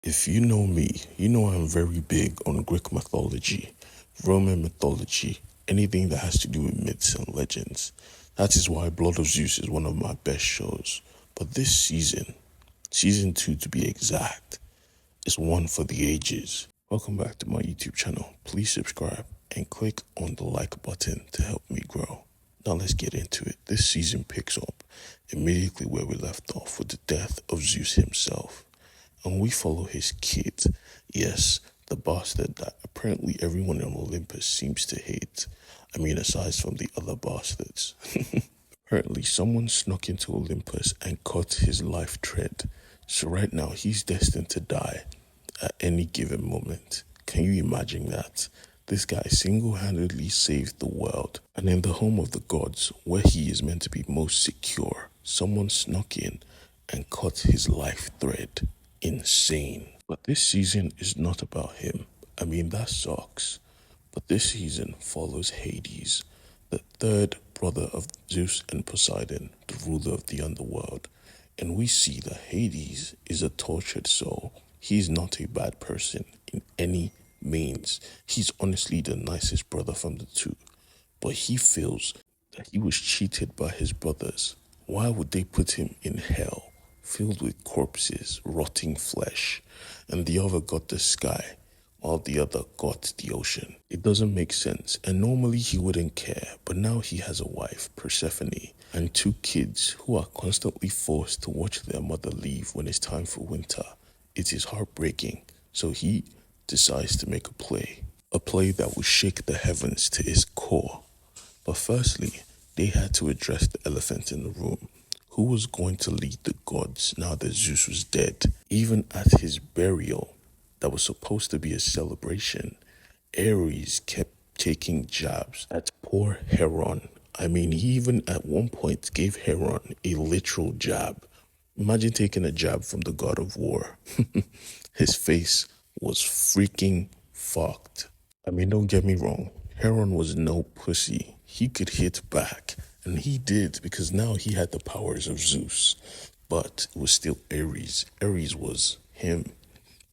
If you know me, you know I'm very big on Greek mythology, Roman mythology, anything that has to do with myths and legends. That is why Blood of Zeus is one of my best shows. But this season, season 2 to be exact, is one for the ages. Welcome back to my YouTube channel. Please subscribe and click on the like button to help me grow. Now let's get into it. This season picks up immediately where we left off with the death of Zeus himself. And we follow his kid. Yes, the bastard that apparently everyone on Olympus seems to hate. I mean, aside from the other bastards. Apparently, someone snuck into Olympus and cut his life thread. So right now, he's destined to die at any given moment. Can you imagine that? This guy single-handedly saved the world. And in the home of the gods, where he is meant to be most secure, someone snuck in and cut his life thread. Insane. But this season is not about him. I mean, that sucks. But this season follows Hades, the third brother of Zeus and Poseidon, the ruler of the underworld. And we see that Hades is a tortured soul. He's not a bad person in any means. He's honestly the nicest brother from the two. But he feels that he was cheated by his brothers. Why would they put him in hell, filled with corpses, rotting flesh, and the other got the sky, while the other got the ocean? It doesn't make sense, and normally he wouldn't care, but now he has a wife, Persephone, and two kids who are constantly forced to watch their mother leave when it's time for winter. It is heartbreaking, so he decides to make a play that will shake the heavens to its core. But firstly, they had to address the elephant in the room. Who was going to lead the gods now that Zeus was dead? Even at his burial, that was supposed to be a celebration, Ares kept taking jabs at poor Heron. I mean, he even at one point gave Heron a literal jab. Imagine taking a jab from the god of war. His face was freaking fucked. I mean, don't get me wrong. Heron was no pussy. He could hit back. And he did because now he had the powers of Zeus. But it was still Ares. Ares was him.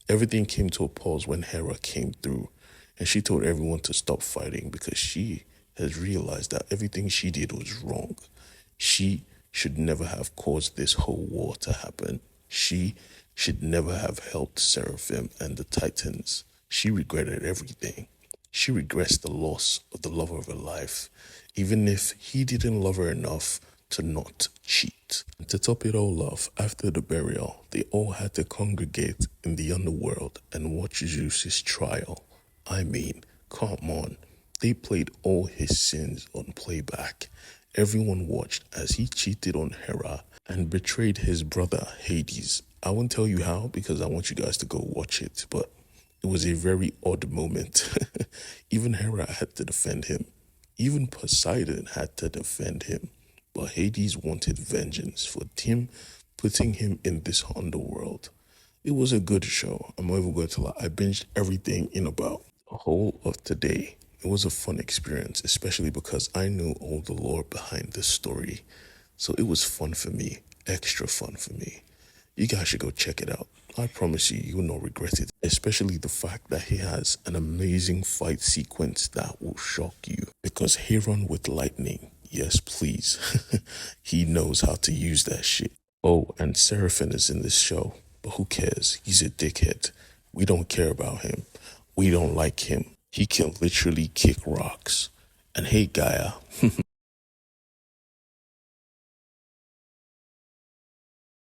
Everything came to a pause when Hera came through. And she told everyone to stop fighting because she has realized that everything she did was wrong. She should never have caused this whole war to happen. She should never have helped Seraphim and the Titans. She regretted everything. She regrets the loss of the love of her life, even if he didn't love her enough to not cheat. And to top it all off, after the burial, they all had to congregate in the underworld and watch Zeus's trial. I mean, come on. They played all his sins on playback. Everyone watched as he cheated on Hera and betrayed his brother Hades. I won't tell you how because I want you guys to go watch it, but it was a very odd moment. Even Hera had to defend him. Even Poseidon had to defend him. But Hades wanted vengeance for him putting him in this underworld. It was a good show. I'm not even going to lie. I binged everything in about a whole of today. It was a fun experience, especially because I knew all the lore behind this story. So it was fun for me, extra fun for me. You guys should go check it out. I promise you, you will not regret it. Especially the fact that he has an amazing fight sequence that will shock you. Because Heron with lightning, yes please, he knows how to use that shit. Oh, and Seraphim is in this show. But who cares? He's a dickhead. We don't care about him. We don't like him. He can literally kick rocks. And hey Gaia,